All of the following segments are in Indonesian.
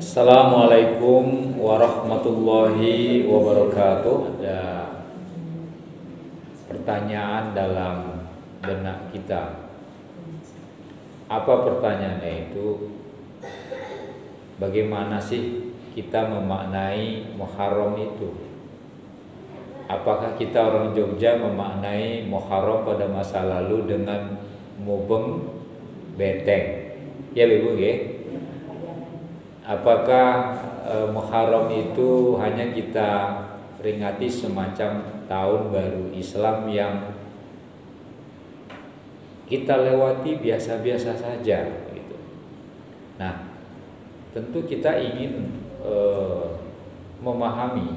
Assalamualaikum warahmatullahi wabarakatuh. Ada pertanyaan dalam benak kita. Apa pertanyaannya itu? Bagaimana sih kita memaknai Muharram itu? Apakah kita orang Jogja memaknai Muharram pada masa lalu dengan mubeng beteng? Ya Ibu ya. Apakah Muharram itu hanya kita peringati semacam tahun baru Islam yang kita lewati biasa-biasa saja gitu. Nah, tentu kita ingin memahami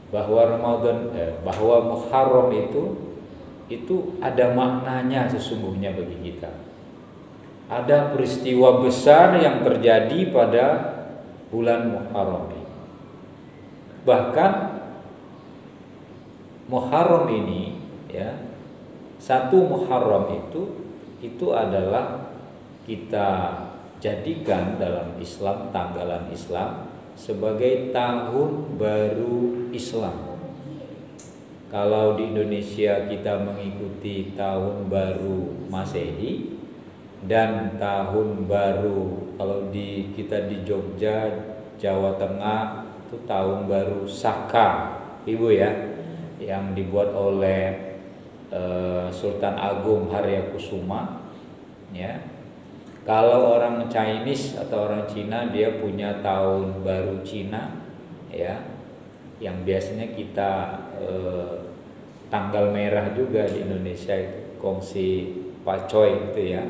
bahwa bahwa Muharram itu ada maknanya sesungguhnya bagi kita. Ada peristiwa besar yang terjadi pada bulan Muharram ini. Bahkan Muharram ini ya, satu Muharram itu adalah kita jadikan dalam Islam, tanggalan Islam sebagai tahun baru Islam. Kalau di Indonesia kita mengikuti tahun baru Masehi, dan tahun baru kalau kita di Jogja, Jawa Tengah itu tahun baru Saka, Ibu ya, yang dibuat oleh Sultan Agung Haryakusuma ya. Kalau orang Chinese atau orang Cina dia punya tahun baru Cina ya, yang biasanya kita tanggal merah juga di Indonesia itu Kongsi Pacoy itu ya.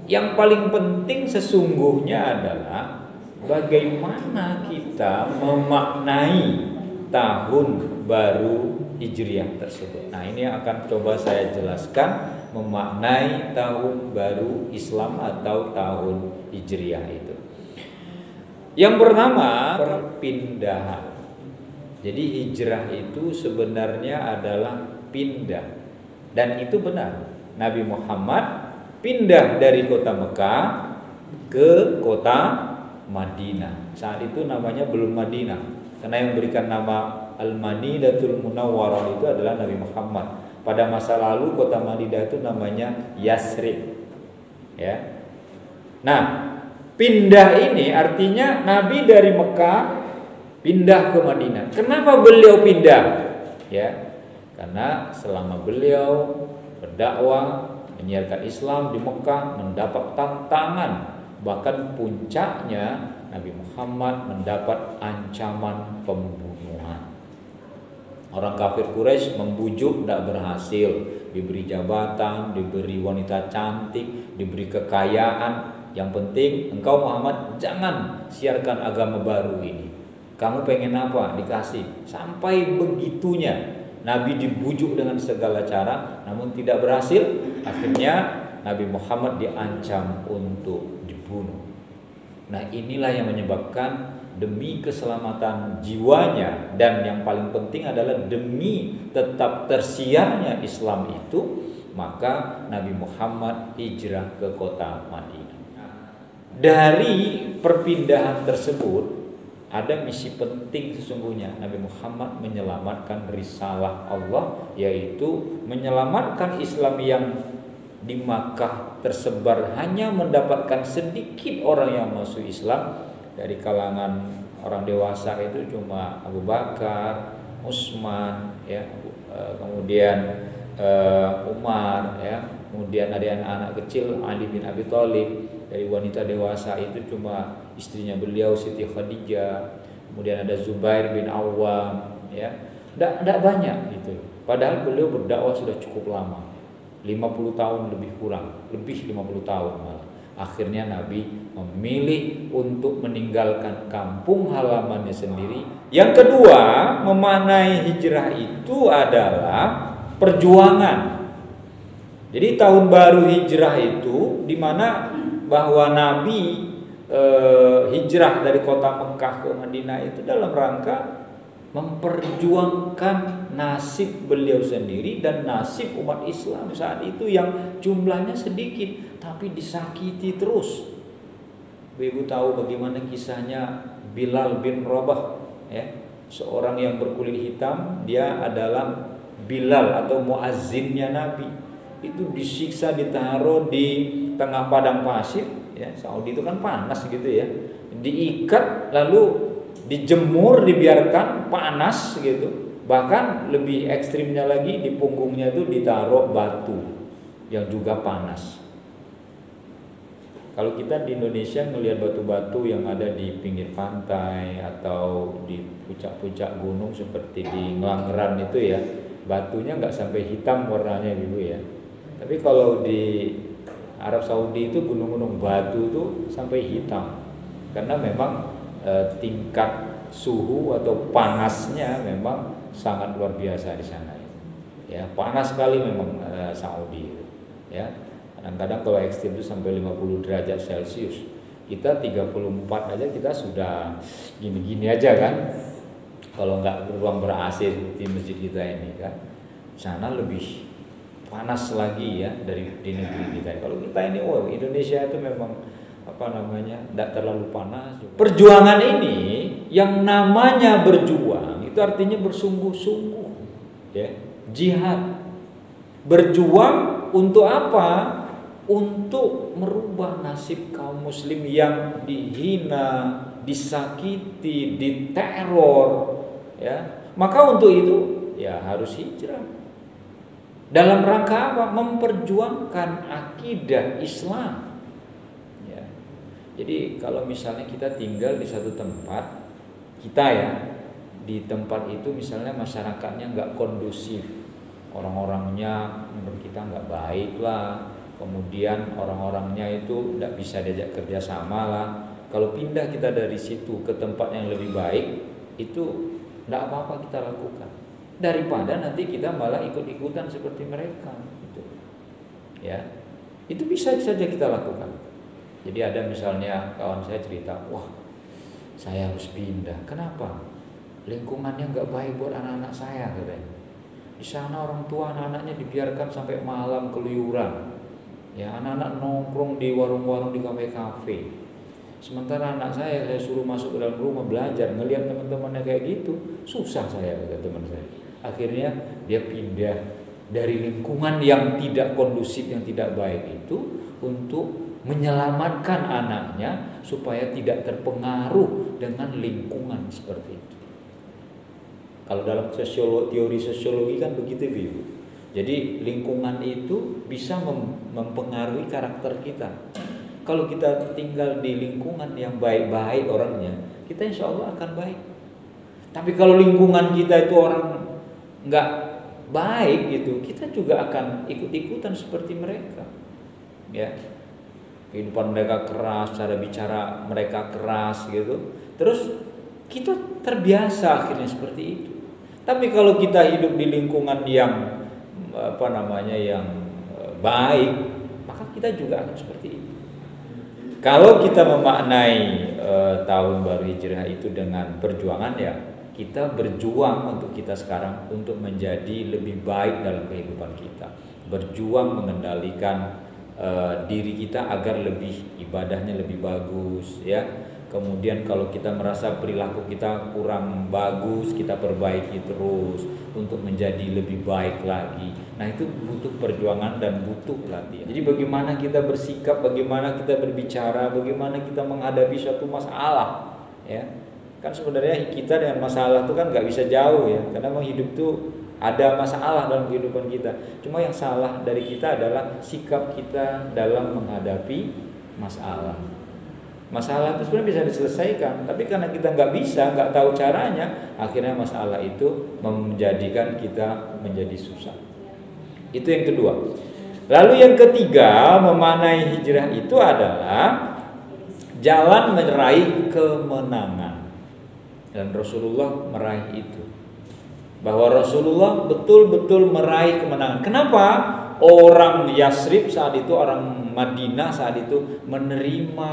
Yang paling penting sesungguhnya adalah bagaimana kita memaknai tahun baru Hijriah tersebut. Nah, ini akan coba saya jelaskan memaknai tahun baru Islam atau tahun Hijriah itu. Yang pertama, perpindahan. Jadi hijrah itu sebenarnya adalah pindah. Dan itu benar. Nabi Muhammad pindah dari kota Mekah ke kota Madinah. Saat itu namanya belum Madinah, karena yang berikan nama Al-Madinatul Munawwarah itu adalah Nabi Muhammad. Pada masa lalu kota Madinah itu namanya Yasrib. Ya. Nah, pindah ini artinya Nabi dari Mekah pindah ke Madinah. Kenapa beliau pindah? Ya, karena selama beliau berdakwah menyiarkan Islam di Mekah mendapat tantangan, bahkan puncaknya Nabi Muhammad mendapat ancaman pembunuhan. Orang kafir Quraisy membujuk tidak berhasil, diberi jabatan, diberi wanita cantik, diberi kekayaan. Yang penting engkau Muhammad jangan siarkan agama baru ini. Kamu pengen apa? Dikasih. Sampai begitunya Nabi dibujuk dengan segala cara, namun tidak berhasil. Akhirnya Nabi Muhammad diancam untuk dibunuh. Nah, inilah yang menyebabkan demi keselamatan jiwanya dan yang paling penting adalah demi tetap tersiarnya Islam itu, maka Nabi Muhammad hijrah ke kota Madinah. Dari perpindahan tersebut ada misi penting sesungguhnya. Nabi Muhammad menyelamatkan risalah Allah, yaitu menyelamatkan Islam yang di Makkah tersebar hanya mendapatkan sedikit orang yang masuk Islam. Dari kalangan orang dewasa itu cuma Abu Bakar, Utsman ya, kemudian Umar ya, kemudian ada anak kecil Ali bin Abi Thalib. Dari wanita dewasa itu cuma istrinya beliau Siti Khadijah, kemudian ada Zubair bin Awam ya. Tidak banyak gitu. Padahal beliau berdakwah sudah cukup lama. 50 tahun lebih kurang, lebih 50 tahun malah. Akhirnya Nabi memilih untuk meninggalkan kampung halamannya sendiri. Yang kedua, memaknai hijrah itu adalah perjuangan. Jadi tahun baru hijrah itu di mana bahwa Nabi hijrah dari kota Mekah ke Madinah itu dalam rangka memperjuangkan nasib beliau sendiri dan nasib umat Islam saat itu yang jumlahnya sedikit tapi disakiti terus. Ibu tahu bagaimana kisahnya Bilal bin Rabah, ya, seorang yang berkulit hitam. Dia adalah Bilal atau muazzinnya Nabi. Itu disiksa, ditaruh di tengah padang pasir, ya. Saudi itu kan panas gitu ya. Diikat lalu dijemur, dibiarkan panas gitu. Bahkan lebih ekstrimnya lagi, di punggungnya itu ditaruh batu yang juga panas. Kalau kita di Indonesia ngelihat batu-batu yang ada di pinggir pantai atau di puncak-puncak gunung seperti di Ngelanggeran itu ya, batunya nggak sampai hitam warnanya gitu ya. Tapi kalau di Arab Saudi itu gunung-gunung batu itu sampai hitam, karena memang tingkat suhu atau panasnya memang sangat luar biasa di sana. Ya, panas sekali memang Saudi itu. Ya. Kadang-kadang kalau ekstrim itu sampai 50 derajat Celcius. Kita 34 aja kita sudah gini-gini aja kan. Kalau nggak beruang ber-AC di masjid kita ini kan. Sana lebih panas lagi ya dari di negeri kita. Kalau kita ini, Indonesia itu memang tidak terlalu panas. Perjuangan ini yang namanya berjuang itu artinya bersungguh-sungguh, ya, jihad. Berjuang untuk apa? Untuk merubah nasib kaum muslim yang dihina, disakiti, diteror, ya. Maka untuk itu ya harus hijrah. Dalam rangka apa? Memperjuangkan akidah Islam. Ya. Jadi kalau misalnya kita tinggal di satu tempat, kita ya di tempat itu misalnya masyarakatnya nggak kondusif, orang-orangnya menurut kita nggak baik lah. Kemudian orang-orangnya itu tidak bisa diajak kerjasama lah. Kalau pindah kita dari situ ke tempat yang lebih baik, itu tidak apa-apa kita lakukan. Daripada nanti kita malah ikut-ikutan seperti mereka. Gitu. Ya, itu bisa saja kita lakukan. Jadi ada misalnya kawan saya cerita, wah saya harus pindah. Kenapa? Lingkungannya nggak baik buat anak-anak saya, katanya. Di sana orang tua anak-anaknya dibiarkan sampai malam keluyuran. Ya, anak-anak nongkrong di warung-warung, di kafe-kafe. Sementara anak saya suruh masuk ke dalam rumah belajar, ngelihat teman-temannya kayak gitu, susah saya, kata teman saya. Akhirnya dia pindah dari lingkungan yang tidak kondusif, yang tidak baik itu, untuk menyelamatkan anaknya supaya tidak terpengaruh dengan lingkungan seperti itu. Kalau dalam teori sosiologi kan begitu, Ibu. Jadi lingkungan itu bisa mempengaruhi karakter kita. Kalau kita tinggal di lingkungan yang baik-baik orangnya, kita insya Allah akan baik. Tapi kalau lingkungan kita itu orang nggak baik gitu, kita juga akan ikut-ikutan seperti mereka. Ya, kehidupan mereka keras, cara bicara mereka keras gitu. Terus kita terbiasa akhirnya seperti itu. Tapi kalau kita hidup di lingkungan yang yang baik, maka kita juga akan seperti itu. Kalau kita memaknai tahun baru hijrah itu dengan perjuangan, ya kita berjuang untuk kita sekarang untuk menjadi lebih baik dalam kehidupan kita, berjuang mengendalikan diri kita agar lebih ibadahnya lebih bagus, ya. Kemudian kalau kita merasa perilaku kita kurang bagus, kita perbaiki terus untuk menjadi lebih baik lagi. Nah, itu butuh perjuangan dan butuh latihan. Jadi bagaimana kita bersikap, bagaimana kita berbicara, bagaimana kita menghadapi suatu masalah, ya. Kan sebenarnya kita dengan masalah itu kan nggak bisa jauh, ya. Karena memang hidup itu ada masalah dalam kehidupan kita. Cuma yang salah dari kita adalah sikap kita dalam menghadapi masalah. Masalah itu sebenarnya bisa diselesaikan, tapi karena kita nggak bisa, nggak tahu caranya, akhirnya masalah itu menjadikan kita menjadi susah. Itu yang kedua. Lalu yang ketiga, memaknai hijrah itu adalah jalan meraih kemenangan. Dan Rasulullah meraih itu. Bahwa Rasulullah betul-betul meraih kemenangan. Kenapa? Orang Yasrib saat itu, orang Madinah saat itu menerima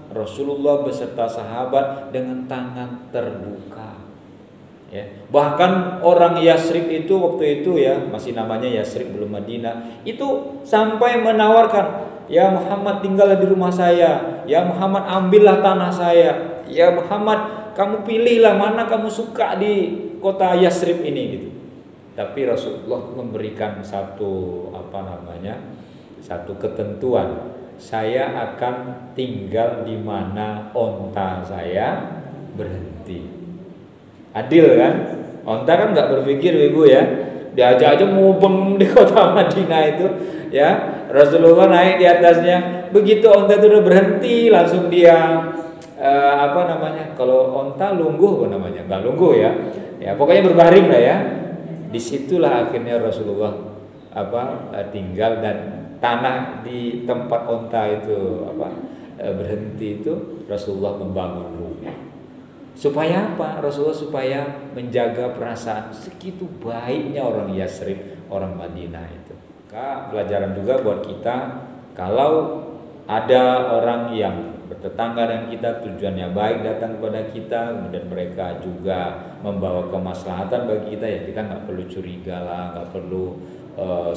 Rasulullah beserta sahabat dengan tangan terbuka. Ya. Bahkan orang Yasrib itu waktu itu, ya, masih namanya Yasrib belum Madinah, itu sampai menawarkan, ya Muhammad tinggallah di rumah saya, ya Muhammad ambillah tanah saya, ya Muhammad kamu pilihlah mana kamu suka di kota Yasrib ini gitu. Tapi Rasulullah memberikan satu satu ketentuan, saya akan tinggal di mana onta saya berhenti. Adil kan? Onta kan nggak berpikir ibu ya, diajak aja mubeng di kota Madinah itu ya. Rasulullah naik di atasnya, begitu onta itu udah berhenti langsung dia kalau onta lungguh apa namanya, nggak lungguh ya, pokoknya berbaring lah ya. Disitulah akhirnya Rasulullah tinggal, dan tanah di tempat onta itu berhenti itu Rasulullah membangun rumah. Supaya apa? Rasulullah supaya menjaga perasaan segitu baiknya orang Yasrib, orang Madinah itu. Maka pelajaran juga buat kita, kalau ada orang yang bertetangga dengan kita, tujuannya baik datang kepada kita, kemudian mereka juga membawa kemaslahatan bagi kita, ya kita nggak perlu curiga lah, nggak perlu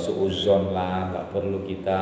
suuzon lah, nggak perlu kita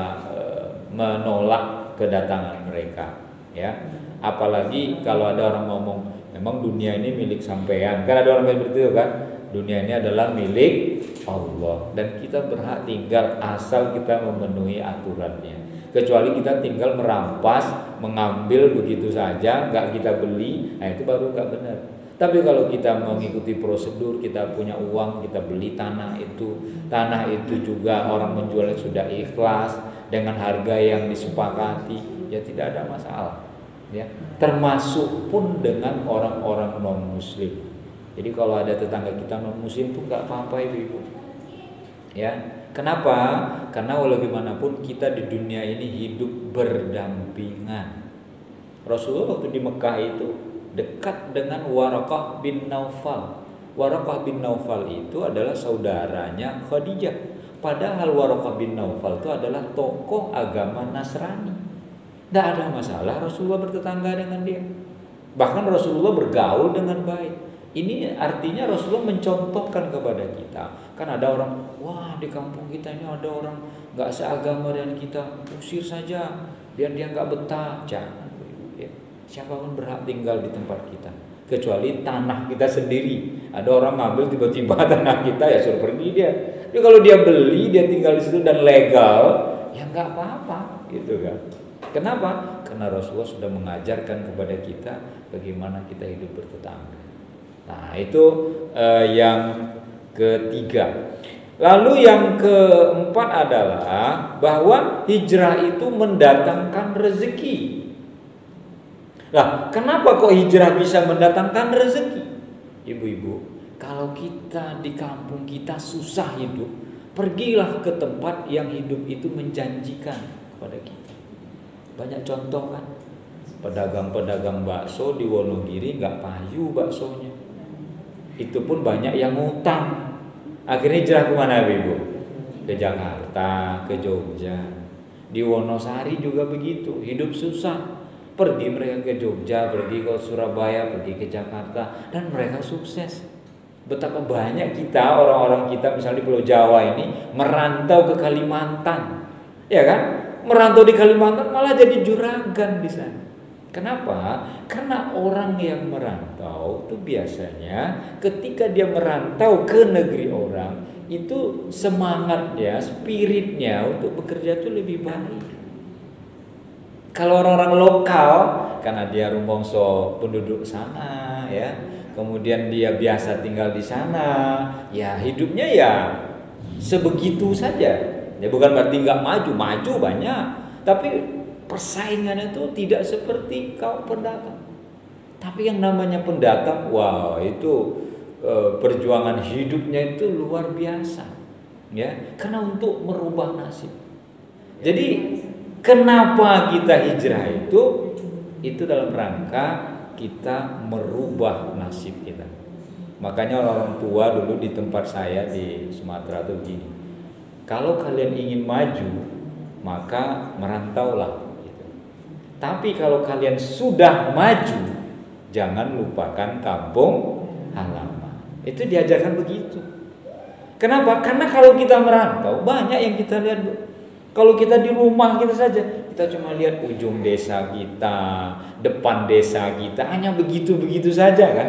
menolak kedatangan mereka, ya. Apalagi kalau ada orang ngomong, memang dunia ini milik sampean, kan ada orang yang seperti itu kan, dunia ini adalah milik Allah dan kita berhak tinggal asal kita memenuhi aturannya. Kecuali kita tinggal merampas, mengambil begitu saja, nggak kita beli, nah itu baru nggak benar. Tapi kalau kita mengikuti prosedur, kita punya uang, kita beli tanah itu juga orang menjualnya sudah ikhlas dengan harga yang disepakati, ya tidak ada masalah. Ya, termasuk pun dengan orang-orang non muslim. Jadi kalau ada tetangga kita non muslim tuh nggak apa-apa ibu. Ya, kenapa? Karena walau gimana pun kita di dunia ini hidup berdampingan. Rasulullah waktu di Mekah itu dekat dengan Waraqah bin Naufal. Waraqah bin Naufal itu adalah saudaranya Khadijah. Padahal Waraqah bin Naufal itu adalah tokoh agama Nasrani. Tidak ada masalah Rasulullah bertetangga dengan dia. Bahkan Rasulullah bergaul dengan baik. Ini artinya Rasulullah mencontohkan kepada kita. Kan ada orang, wah di kampung kita ini ada orang gak seagama dengan kita, usir saja biar dia gak betah. Jangan, ya. Siapapun berhak tinggal di tempat kita, kecuali tanah kita sendiri. Ada orang ngambil tiba-tiba tanah kita, ya suruh pergi dia. Jadi kalau dia beli, dia tinggal di situ dan legal, ya gak apa-apa gitu kan. Kenapa? Karena Rasulullah sudah mengajarkan kepada kita bagaimana kita hidup bertetangga. Nah itu yang ketiga. Lalu yang keempat adalah bahwa hijrah itu mendatangkan rezeki. Nah, kenapa kok hijrah bisa mendatangkan rezeki? Ibu-ibu, kalau kita di kampung kita susah hidup, pergilah ke tempat yang hidup itu menjanjikan kepada kita. Banyak contoh kan, pedagang-pedagang bakso di Wonogiri nggak payu baksonya. Itu pun banyak yang ngutang. Akhirnya hijrah kemana ibu? Ke Jakarta, ke Jogja. Di Wonosari juga begitu, hidup susah. Pergi mereka ke Jogja, pergi ke Surabaya, pergi ke Jakarta, dan mereka sukses. Betapa banyak kita, orang-orang kita misalnya di Pulau Jawa ini merantau ke Kalimantan, ya kan? Merantau di Kalimantan malah jadi juragan di sana. Kenapa? Karena orang yang merantau itu biasanya ketika dia merantau ke negeri orang, itu semangatnya, spiritnya untuk bekerja itu lebih baik. Kalau orang-orang lokal, karena dia rumongso penduduk sana, ya, kemudian dia biasa tinggal di sana, ya hidupnya ya sebegitu saja. Ya bukan berarti nggak maju banyak, tapi persaingannya itu tidak seperti kaum pendatang. Tapi yang namanya pendatang, wow itu perjuangan hidupnya itu luar biasa, ya, karena untuk merubah nasib. Jadi kenapa kita hijrah itu dalam rangka kita merubah nasib kita. Makanya orang tua dulu di tempat saya di Sumatera itu begini, kalau kalian ingin maju maka merantaulah. Tapi kalau kalian sudah maju, jangan lupakan kampung halaman. Itu diajarkan begitu. Kenapa? Karena kalau kita merantau, banyak yang kita lihat. Kalau kita di rumah kita saja, kita cuma lihat ujung desa kita, depan desa kita, hanya begitu-begitu saja kan.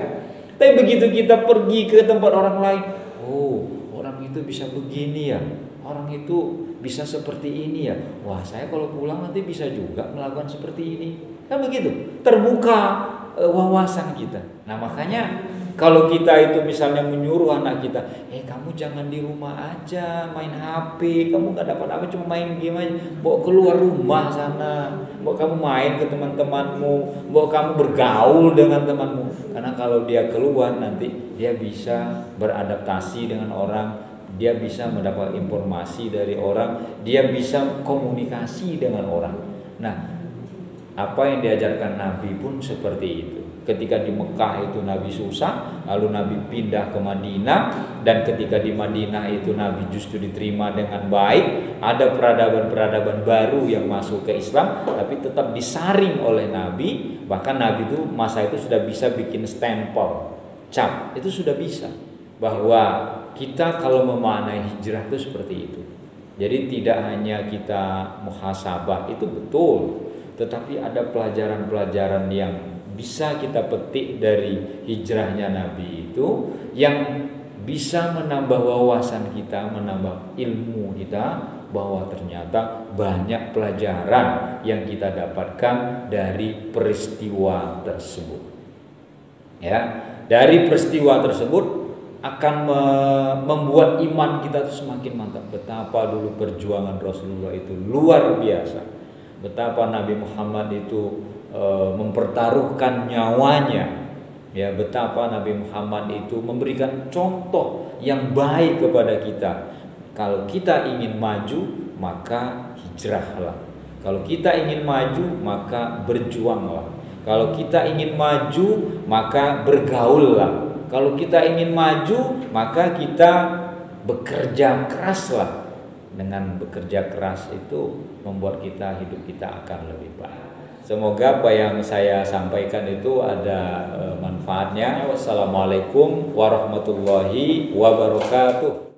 Tapi begitu kita pergi ke tempat orang lain, oh orang itu bisa begini ya, orang itu bisa seperti ini ya. Wah, saya kalau pulang nanti bisa juga melakukan seperti ini. Kan begitu, terbuka wawasan kita. Nah makanya kalau kita itu misalnya menyuruh anak kita, kamu jangan di rumah aja main HP, kamu gak dapat apa, cuma main game aja, bawa keluar rumah sana, bawa kamu main ke teman-temanmu, bawa kamu bergaul dengan temanmu. Karena kalau dia keluar nanti dia bisa beradaptasi dengan orang, dia bisa mendapat informasi dari orang, dia bisa komunikasi dengan orang. Nah, apa yang diajarkan Nabi pun seperti itu. Ketika di Mekah itu Nabi susah, lalu Nabi pindah ke Madinah, dan ketika di Madinah itu Nabi justru diterima dengan baik. Ada peradaban-peradaban baru yang masuk ke Islam, tapi tetap disaring oleh Nabi. Bahkan Nabi itu masa itu sudah bisa bikin stempel, cap, itu sudah bisa. Bahwa kita kalau memaknai hijrah itu seperti itu. Jadi tidak hanya kita muhasabah, itu betul, tetapi ada pelajaran-pelajaran yang bisa kita petik dari hijrahnya Nabi itu, yang bisa menambah wawasan kita, menambah ilmu kita, bahwa ternyata banyak pelajaran yang kita dapatkan dari peristiwa tersebut. Ya, dari peristiwa tersebut akan membuat iman kita itu semakin mantap. Betapa dulu perjuangan Rasulullah itu luar biasa. Betapa Nabi Muhammad itu mempertaruhkan nyawanya, ya, betapa Nabi Muhammad itu memberikan contoh yang baik kepada kita. Kalau kita ingin maju, maka hijrahlah. Kalau kita ingin maju, maka berjuanglah. Kalau kita ingin maju, maka bergaullah. Kalau kita ingin maju, maka kita bekerja keraslah. Dengan bekerja keras itu membuat hidup kita akan lebih baik. Semoga apa yang saya sampaikan itu ada manfaatnya. Wassalamualaikum warahmatullahi wabarakatuh.